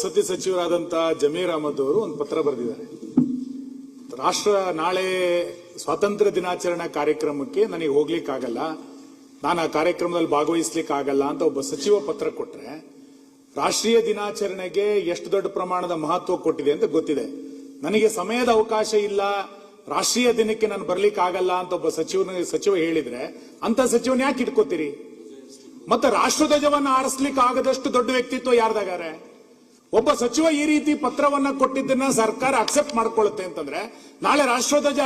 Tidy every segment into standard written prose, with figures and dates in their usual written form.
ವಸತಿ ಸಚಿವರಾದಂತ ಜಮೀರ್ ಅಹಮದ್ ಅವರು ಒಂದು ಪತ್ರ ಬರೆದಿದ್ದಾರೆ. ನಾಳೆ ಸ್ವಾತಂತ್ರ್ಯ ದಿನಾಚರಣೆ ಕಾರ್ಯಕ್ರಮಕ್ಕೆ ನನಗೆ ಹೋಗ್ಲಿಕ್ಕಾಗಲ್ಲ, ನಾನು ಆ ಕಾರ್ಯಕ್ರಮದಲ್ಲಿ ಭಾಗವಹಿಸ್ಲಿಕ್ಕೆ ಆಗಲ್ಲ ಅಂತ ಒಬ್ಬ ಸಚಿವ ಪತ್ರ ಕೊಟ್ರೆ, ರಾಷ್ಟ್ರೀಯ ದಿನಾಚರಣೆಗೆ ಎಷ್ಟು ದೊಡ್ಡ ಪ್ರಮಾಣದ ಮಹತ್ವ ಕೊಟ್ಟಿದೆ ಅಂತ ಗೊತ್ತಿದೆ. ನನಗೆ ಸಮಯದ ಅವಕಾಶ ಇಲ್ಲ, ರಾಷ್ಟ್ರೀಯ ದಿನಕ್ಕೆ ನಾನು ಬರ್ಲಿಕ್ಕೆ ಆಗಲ್ಲ ಅಂತ ಒಬ್ಬ ಸಚಿವ ಹೇಳಿದ್ರೆ ಅಂತ ಸಚಿವನ ಯಾಕೆ ಇಟ್ಕೋತೀರಿ? ಮತ್ತೆ ರಾಷ್ಟ್ರಧ್ವಜವನ್ನ ಆರಿಸ್ಲಿಕ್ಕೆ ಆಗದಷ್ಟು ದೊಡ್ಡ ವ್ಯಕ್ತಿತ್ವ ಯಾರ್ದಾಗಾರೆ? ಒಬ್ಬ ಸಚಿವ ಈ ರೀತಿ ಪತ್ರವನ್ನ ಕೊಟ್ಟಿದ್ದನ್ನ ಸರ್ಕಾರ ಅಕ್ಸೆಪ್ಟ್ ಮಾಡ್ಕೊಳ್ಳುತ್ತೆ ಅಂತಂದ್ರೆ, ನಾಳೆ ರಾಷ್ಟ್ರಧ್ವಜ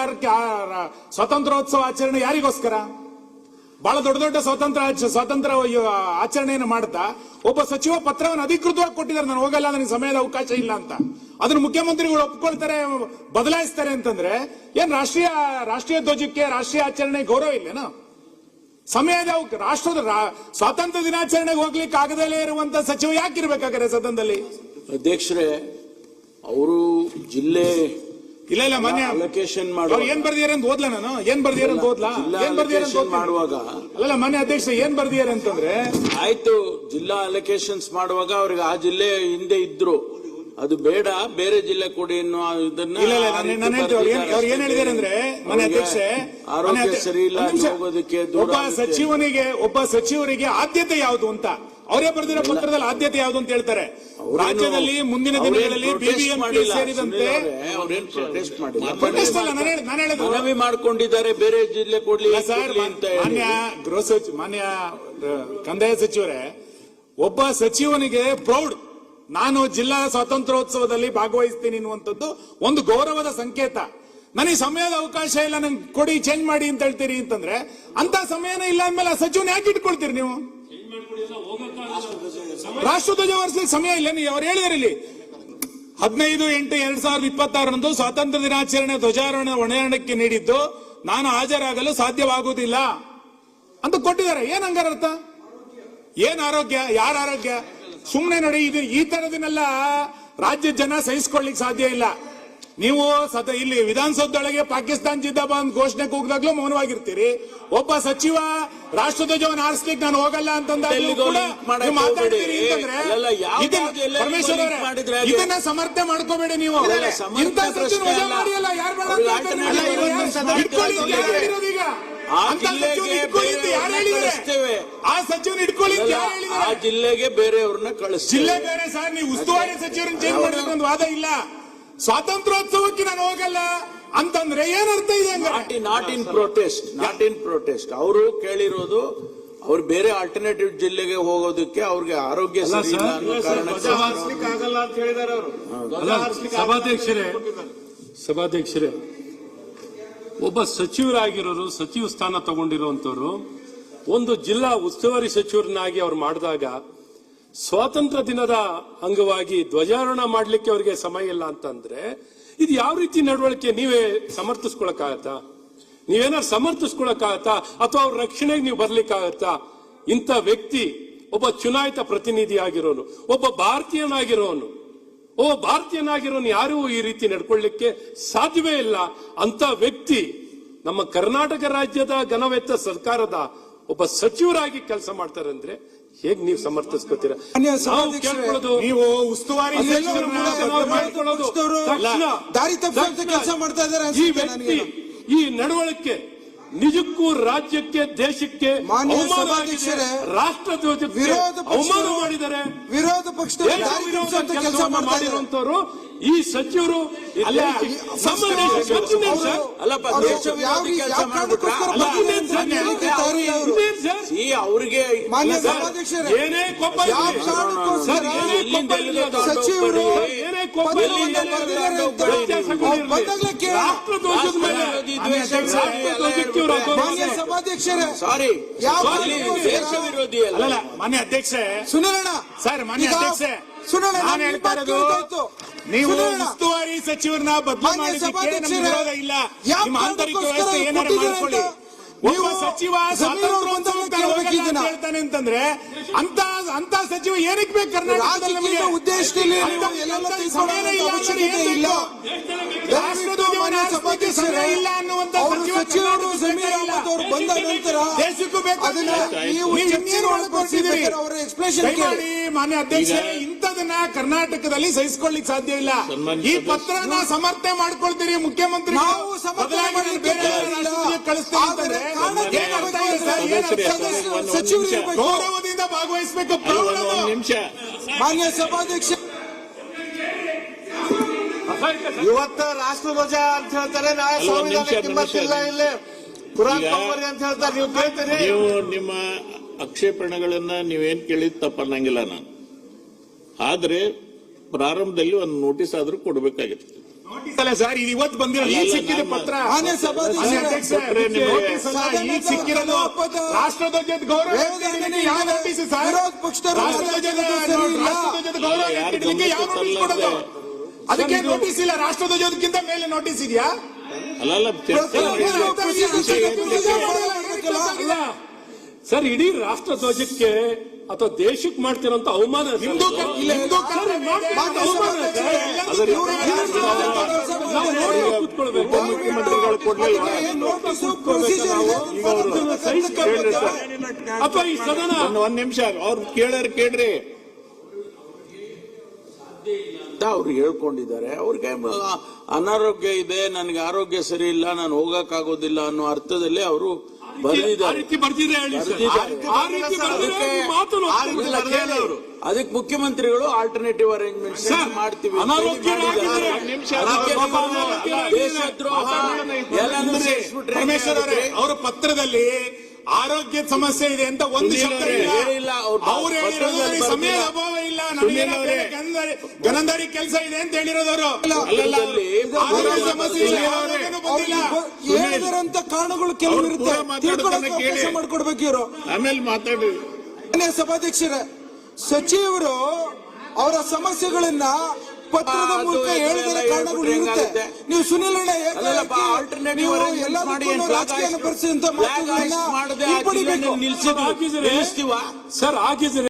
ಸ್ವಾತಂತ್ರ್ಯೋತ್ಸವ ಆಚರಣೆ ಯಾರಿಗೋಸ್ಕರ? ಬಹಳ ದೊಡ್ಡ ದೊಡ್ಡ ಸ್ವಾತಂತ್ರ್ಯ ಆಚರಣೆಯನ್ನು ಮಾಡ್ತಾ ಒಬ್ಬ ಸಚಿವ ಪತ್ರವನ್ನು ಅಧಿಕೃತವಾಗಿ ಕೊಟ್ಟಿದ್ದಾರೆ, ನಾನು ಹೋಗಲ್ಲ, ನನಗೆ ಸಮಯದ ಅವಕಾಶ ಇಲ್ಲ ಅಂತ. ಅದನ್ನು ಮುಖ್ಯಮಂತ್ರಿಗಳು ಒಪ್ಕೊಳ್ತಾರೆ, ಬದಲಾಯಿಸ್ತಾರೆ ಅಂತಂದ್ರೆ ಏನ್ ರಾಷ್ಟ್ರೀಯ ಧ್ವಜಕ್ಕೆ, ರಾಷ್ಟ್ರೀಯ ಆಚರಣೆ ಗೌರವ ಇಲ್ಲೇನೋ? ಸಮಯದ ರಾಷ್ಟ್ರದ ಸ್ವಾತಂತ್ರ್ಯ ದಿನಾಚರಣೆಗೆ ಹೋಗ್ಲಿಕ್ಕೆ ಆಗದಲ್ಲೇ ಇರುವಂತ ಸಚಿವ ಯಾಕಿರ್ಬೇಕಾದ್ರೆ ಸದನದಲ್ಲಿ? ಅಧ್ಯಕ್ಷರೇ, ಅವರು ಜಿಲ್ಲೆ ಇಲ್ಲ ಮಾನ್ಯ ಅಲೋಕೇಶನ್ ಏನ್ ಬರ್ದಿದ್ದಾರೆ ಅಂತ ಓದ್ಲಾ? ನಾನು ಏನ್ ಬರ್ದಿದ್ದಾರೆ ಅಂತ ಓದ್ಲಾ? ಏನ್ ಬರ್ದಿದ್ದಾರೆ ಮಾಡುವಾಗ ಅಲ್ಲ ಮಾನ್ಯ ಅಧ್ಯಕ್ಷ, ಏನ್ ಬರ್ದಿದ್ದಾರೆ ಅಂತಂದ್ರೆ, ಆಯ್ತು, ಜಿಲ್ಲಾ ಅಲೋಕೇಶನ್ಸ್ ಮಾಡುವಾಗ ಅವ್ರಿಗೆ ಆ ಜಿಲ್ಲೆ ಹಿಂದೆ ಇದ್ರು, ಅದು ಬೇಡ, ಬೇರೆ ಜಿಲ್ಲೆ ಕೊಡಿ ಅನ್ನೋ ಇದನ್ನ ಅವ್ರು ಏನ್ ಹೇಳಿದ್ದಾರೆ ಅಂದ್ರೆ, ಮಾನ್ಯ ಅಧ್ಯಕ್ಷೆ, ಆರೋಗ್ಯ ಸರಿ ಇಲ್ಲ, ಹೋಗೋದಕ್ಕೆ ಒಬ್ಬ ಸಚಿವರಿಗೆ ಆದ್ಯತೆ ಯಾವುದು ಅಂತ ಅವರೇ ಬರೆದಿರೋ ಪತ್ರದಲ್ಲಿ ಆದ್ಯತೆ ಯಾವುದು ಅಂತ ಹೇಳ್ತಾರೆ. ರಾಜ್ಯದಲ್ಲಿ ಮುಂದಿನ ದಿನಗಳಲ್ಲಿ ಬಿಬಿಎಂಪಿ ಸೇರಿದಂತೆ ಮನವಿ ಮಾಡಿಕೊಂಡಿದ್ದಾರೆ, ಬೇರೆ ಜಿಲ್ಲೆ ಕೊಡ್ಲಿ ಸರ್. ಮಾನ್ಯ ಕಂದಾಯ ಸಚಿವರೇ, ಒಬ್ಬ ಸಚಿವನಿಗೆ ಪ್ರೌಡ್, ನಾನು ಜಿಲ್ಲಾ ಸ್ವಾತಂತ್ರ್ಯೋತ್ಸವದಲ್ಲಿ ಭಾಗವಹಿಸ್ತೀನಿ ಅನ್ನುವಂಥದ್ದು ಒಂದು ಗೌರವದ ಸಂಕೇತ. ನನಗೆ ಸಮಯದ ಅವಕಾಶ ಇಲ್ಲ, ನಂಗೆ ಕೊಡಿ, ಚೇಂಜ್ ಮಾಡಿ ಅಂತ ಹೇಳ್ತೀರಿ ಅಂತಂದ್ರೆ, ಅಂತ ಸಮಯನೇ ಇಲ್ಲ ಅಂದ್ಮೇಲೆ ಆ ಸಚಿವನ ಯಾಕೆ ಇಟ್ಕೊಳ್ತೀರಿ ನೀವು? ರಾಷ್ಟ್ರಧ್ವಜ ಹೊರಿಸಲಿಕ್ಕೆ ಸಮಯ ಇಲ್ಲ. ನೀವು ಅವ್ರು ಹೇಳಿದಾರೆ ಇಲ್ಲಿ 15/8/2026 ಸ್ವಾತಂತ್ರ್ಯ ದಿನಾಚರಣೆ ಧ್ವಜಾರೋಹಣ ಹೊಣೆಯಾಡಕ್ಕೆ ನೀಡಿದ್ದು ನಾನು ಹಾಜರಾಗಲು ಸಾಧ್ಯವಾಗುವುದಿಲ್ಲ ಅಂತ ಕೊಟ್ಟಿದ್ದಾರೆ. ಏನ್ ಹಂಗಾರ ಅರ್ಥ? ಏನ್ ಆರೋಗ್ಯ? ಯಾರ ಆರೋಗ್ಯ? ಸುಮ್ನೆ ನೋಡಿ, ಇದು ಈ ತರದನ್ನೆಲ್ಲ ರಾಜ್ಯದ ಜನ ಸಹಿಸಿಕೊಳ್ಳಿಕ್ ಸಾಧ್ಯ ಇಲ್ಲ. ನೀವು ಇಲ್ಲಿ ವಿಧಾನಸೌಧದೊಳಗೆ ಪಾಕಿಸ್ತಾನ ಜಿಂದಾಬಾದ್ ಘೋಷಣೆ ಕೂಗಿದಾಗ್ಲೂ ಮೌನವಾಗಿರ್ತೀರಿ. ಒಬ್ಬ ಸಚಿವ ರಾಷ್ಟ್ರಧ್ವಜವನ್ನು ಆರಿಸ್ಲಿಕ್ಕೆ ನಾನು ಹೋಗಲ್ಲ ಅಂತಂದಾಗ್ಲೂ ಕೂಡ ಮಾತಾಡ್ತೀರಿ ಅಂತಂದ್ರೆ, ಪರಮೇಶ್ವರ್ ಅವರೇ, ಇದನ್ನ ಸಮರ್ಥನೆ ಮಾಡ್ಕೋಬೇಡಿ ನೀವು. ಇಂಥ ಸಚಿವ ವಜಾ ಮಾಡಿಯಲ್ಲ, ಯಾರು ಬೇಡ ಈಗ ಆ ಸಚಿವನ ಇಟ್ಕೊಳ್ಳಿ, ಆ ಜಿಲ್ಲೆಗೆ ಬೇರೆಯವ್ರನ್ನ ಕಳಿಸ್ತೀವಿ. ಜಿಲ್ಲೆ ಬೇರೆ ಸರ್, ನೀವು ಉಸ್ತುವಾರಿ ಸಚಿವರನ್ನ ಚೇಂಜ್ ಮಾಡಿದ್ರೆ ಒಂದು ವಾದ ಇಲ್ಲ. ಸ್ವಾತಂತ್ರ್ಯೋತ್ಸವಕ್ಕೆ ನಾನು ಹೋಗಲ್ಲ ಅಂತಂದ್ರೆ ಏನರ್ಥ ಇದೆ? Not in protest. ಅವರು ಕೇಳಿರೋದು, ಅವ್ರು ಬೇರೆ ಆಲ್ಟರ್ನೇಟಿವ್ ಜಿಲ್ಲೆಗೆ ಹೋಗೋದಕ್ಕೆ ಅವ್ರಿಗೆ ಆರೋಗ್ಯ ಸರಿ ಇಲ್ಲ ಅನ್ನೋ ಕಾರಣಕ್ಕೆ ಆಗಲ್ಲ ಅಂತ ಹೇಳಿದಾರೆ ಅವರು. ಸಭಾಧ್ಯಕ್ಷರೇ, ಒಬ್ಬ ಸಚಿವರಾಗಿರೋರು, ಸಚಿವ ಸ್ಥಾನ ತಗೊಂಡಿರುವಂತವ್ರು ಒಂದು ಜಿಲ್ಲಾ ಉಸ್ತುವಾರಿ ಸಚಿವರನ್ನಾಗಿ ಅವ್ರು ಮಾಡಿದಾಗ ಸ್ವಾತಂತ್ರ್ಯ ದಿನದ ಅಂಗವಾಗಿ ಧ್ವಜಾರೋಹಣ ಮಾಡ್ಲಿಕ್ಕೆ ಅವರಿಗೆ ಸಮಯ ಇಲ್ಲ ಅಂತಂದ್ರೆ, ಇದು ಯಾವ ರೀತಿ ನಡವಳಿಕೆ? ನೀವೇ ಸಮರ್ಥಿಸ್ಕೊಳಕ್ಕಾಗತ್ತಾ? ನೀವೇನಾದ್ರು ಸಮರ್ಥಿಸ್ಕೊಳಕ್ಕಾಗತ್ತಾ? ಅಥವಾ ಅವ್ರ ರಕ್ಷಣೆಗೆ ನೀವು ಬರ್ಲಿಕ್ಕಾಗತ್ತಾ? ಇಂಥ ವ್ಯಕ್ತಿ ಒಬ್ಬ ಚುನಾಯಿತ ಪ್ರತಿನಿಧಿ ಆಗಿರೋನು, ಒಬ್ಬ ಭಾರತೀಯನಾಗಿರೋನು ಯಾರು ಈ ರೀತಿ ನಡ್ಕೊಳ್ಳಿಕ್ಕೆ ಸಾಧ್ಯವೇ ಇಲ್ಲ. ಅಂತ ವ್ಯಕ್ತಿ ನಮ್ಮ ಕರ್ನಾಟಕ ರಾಜ್ಯದ ಘನವೆತ್ತ ಸರ್ಕಾರದ ಒಬ್ಬ ಸಚಿವರಾಗಿ ಕೆಲಸ ಮಾಡ್ತಾರೆ ಅಂದ್ರೆ ಹೇಗ್ ನೀವು ಸಮರ್ಥಿಸ್ಕೋತೀರಾ? ನೀವು ಉಸ್ತುವಾರಿ ಈ ನಡವಳಿಕೆ ನಿಜಕ್ಕೂ ರಾಜ್ಯಕ್ಕೆ, ದೇಶಕ್ಕೆ ರಾಷ್ಟ್ರಧ್ವಜಕ್ಕೆ ಅವಮಾನ ಮಾಡಿದ್ದಾರೆ. ವಿರೋಧ ಪಕ್ಷದ ಕೆಲಸ ಮಾಡಿರುವಂತವರು ಈ ಸಚಿವರು ಅವ್ರಿಗೆ ಏನೇ ಕೊಪ್ಪ ರಾಷ್ಟ್ರಧ್ವಜದ ಮೇಲೆ ಸಾರಿ ವಿರೋಧಿ ಅಲ್ಲ. ಮಾನ್ಯ ಅಧ್ಯಕ್ಷೆ ಸುನೀಲಣ್ಣ ಸರ್, ಮಾನ್ಯ ಅಧ್ಯಕ್ಷೆ, ನಾನು ಹೇಳ್ತಾ ಇರೋದು, ನೀವು ಉಸ್ತುವಾರಿ ಸಚಿವರನ್ನ ಬದಲು ಮಾಡಿದ್ದಕ್ಕೆ ನಮ್ಗೆ ವಿರೋಧ ಇಲ್ಲ. ನಿಮ್ಮ ಆಂತರಿಕ ವ್ಯವಸ್ಥೆ ಏನಾರು ಮಾಡ್ಕೊಳ್ಳಿ. ಒಬ್ಬ ಸಚಿವ ಹೇಳ್ತಾನೆ ಅಂತಂದ್ರೆ ಅಂತ ಸಚಿವ ಏನಕ್ಕೆ ಬೇಕು ಕರ್ನಾಟಕದಲ್ಲಿ? ಉದ್ದೇಶದಲ್ಲಿ ಇಲ್ಲ ಅನ್ನುವಂತ ಸಚಿವರು ಬಂದ ನಂತರ ದೇಶಕ್ಕೂ ಬೇಕು. ಎಕ್ಸ್ಪ್ಲೇಷನ್ ಮಾನ್ಯ ಅಧ್ಯಕ್ಷ, ಇಂಥ ಇರೋದನ್ನ ಕರ್ನಾಟಕದಲ್ಲಿ ಸಹಿಸಿಕೊಳ್ಳಿಕ್ ಸಾಧ್ಯ ಇಲ್ಲ. ಈ ಪತ್ರನ ಸಮರ್ಥನೆ ಮಾಡ್ಕೊಳ್ತೀರಿ ಮುಖ್ಯಮಂತ್ರಿ ನಾವು ಸಮರ್ಥನೆ ಮಾಡ್ಲಿಕ್ಕೆ ಕಳಿಸ್ತೀರಿ ಸಚಿವರು ಇರ್ಬೇಕು. ಗೌರವದಿಂದ ಭಾಗವಹಿಸಬೇಕು. ನಿಮಿಷ ಮಾನ್ಯ ಸಭಾಧ್ಯಕ್ಷ, ಇವತ್ತು ರಾಷ್ಟ್ರಧ್ವಜ ಅಂತ ಹೇಳ್ತಾರೆ, ನಾಳೆ ಸಂವಿಧಾನ ಕಿಮ್ಮತ್ತಿಲ್ಲ, ಇಲ್ಲಿ ಕುರಾನ್ ತಗೊಂಬರ್ರಿ ಅಂತ ಹೇಳ್ತಾರೆ. ನೀವು ಕೇಳ್ತೀರಿ? ನೀವು ನಿಮ್ಮ ಆಕ್ಷೇಪಣೆಗಳನ್ನ ನೀವೇನ್ ಕೇಳಿದ್ ತಪ್ಪನ್ನಂಗಿಲ್ಲ ನಾನು. ಆದ್ರೆ ಪ್ರಾರಂಭದಲ್ಲಿ ಒಂದು ನೋಟಿಸ್ ಆದ್ರೂ ಕೊಡ್ಬೇಕಾಗಿತ್ತು. ಅಲ್ಲ ಸರ್, ಇದು ಇವತ್ತು ಬಂದಿರೋ ಈಗ ಸಿಕ್ಕಿದ ಪತ್ರ. ಮಾನ್ಯ ಸಭಾಧ್ಯಕ್ಷರೇ, ನೋಟಿಸ್ ಅಲ್ಲ, ಈಗ ಸಿಕ್ಕಿರೋದು ರಾಷ್ಟ್ರಧ್ವಜದ ಗೌರವ ಯಾವ ನೋಟಿಸ್ ಸರ್? ವಿರೋಧ ಪಕ್ಷದವರು ರಾಷ್ಟ್ರಧ್ವಜದ ಗೌರವ ಇಡಲಿಕ್ಕೆ ಯಾವ ನೋಟಿಸ್ ಕೊಡೋದು? ಅದಕ್ಕೆ ನೋಟಿಸ್ ಇಲ್ಲ. ರಾಷ್ಟ್ರಧ್ವಜದಕ್ಕಿಂತ ಮೇಲೆ ನೋಟಿಸ್ ಇದೆಯಾ? ಅಲ್ಲ ಚರ್ಚೆ ಅಲ್ಲ ಸರ್, ಇಡೀ ರಾಷ್ಟ್ರ ಧ್ವಜಕ್ಕೆ ಅಥವಾ ದೇಶಕ್ಕೆ ಮಾಡ್ತಿರೋಂತ ಅವಮಾನ ಸರ್. ಹಿಂದೂ ಹಿಂದೂ ನಾವು ನೋಡಿ ಕೂತ್ಕೊಳ್ಬೇಕು. ಮುಖ್ಯಮಂತ್ರಿಗಳು ಕೊಡ್ಲಿಲ್ವಾ? ಅಪ್ಪ ಈ ಸದನ ಒಂದ್ ನಿಮಿಷ ಅವ್ರು ಕೇಳ್ರಿ. ಅವ್ರು ಹೇಳ್ಕೊಂಡಿದ್ದಾರೆ. ಅವ್ರಿಗೆ ಅನಾರೋಗ್ಯ ಇದೆ, ನನಗೆ ಆರೋಗ್ಯ ಸರಿ ಇಲ್ಲ, ನಾನು ಹೋಗಕ್ಕಾಗೋದಿಲ್ಲ ಅನ್ನೋ ಅರ್ಥದಲ್ಲಿ ಅವರು ಆ ಬರೆದಿದ್ದಾರೆ. ರೀತಿ ಬರ್ದಿದ್ರೆ ಹೇಳಿ ಸರ್. ಆ ರೀತಿ ಬರ್ದಿದ್ರೆ ಈ ಮಾತು ನಾವು ಅದಕ್ಕೆ ಮುಖ್ಯಮಂತ್ರಿಗಳು ಆಲ್ಟರ್ನೇಟಿವ್ ಅರೇಂಜ್ಮೆಂಟ್ಸ್ ಮಾಡ್ತೀವಿ ಅಂತ ಅನಾರೋಗ್ಯರಾಗಿದ್ದಾರೆ. ಮಾಡಿದ್ದಾರೆ. ದೇಶದ್ರೋಹ ಎಲ್ಲಾನು ಸೇರಿಸ್ಬಿಟ್ರೆ ಪರಮೇಶ್ವರ್ ಅವರೇ, ಅವರ ಪತ್ರದಲ್ಲಿ ಆರೋಗ್ಯದ ಸಮಸ್ಯೆ ಇದೆ ಅಂತ ಒಂದು ಶಬ್ದ ಹೇಳಿಲ್ಲ. ಅವ್ರು ಹೇಳಿರೋದು ಸಮಯದ ಅಭಾವ ಇಲ್ಲ, ನಮಗೆ ಗನಂದಾರಿ ಕೆಲಸ ಇದೆ ಅಂತ ಹೇಳಿರೋದವರು. ಆರೋಗ್ಯ ಸಮಸ್ಯೆ ಇಲ್ಲ, ಆರೋಗ್ಯನೂ ಬಂದಿಲ್ಲ. ಹೇಳಿದರಂತ ಕಾರಣಗಳು ಕೆಲವು ಇರುತ್ತೆ, ತಿಳ್ಕೊಳ್ಳೋಕೆ ಅವಕಾಶ ಮಾಡ್ಕೊಡ್ಬೇಕು ಇವರು. ಆಮೇಲೆ ಮಾತಾಡಿ. ಮಾನ್ಯ ಸಭಾಧ್ಯಕ್ಷರೇ, ಸಚಿವರು ಅವರ ಸಮಸ್ಯೆಗಳನ್ನ ಪತ್ರದ ಮೂಲಕ ಹೇಳಿದ ಕಾರಣಗಳು ಇರುತ್ತೆ. ನೀವು ಸುನಿಲ್ ಅಣ್ಣ ಆಲ್ಟರ್ನೇಟಿವ್ ರಾಜಕೀಯ ಪರಿಸ್ಥಿತಿ ಅಂತ ಮಾತುಗಳನ್ನ ಹಿಂಪಡಿಬೇಕು. ನಿಲ್ಸಿದ್ವಿ. ಸರ್ ಆಗಿದ್ರೆ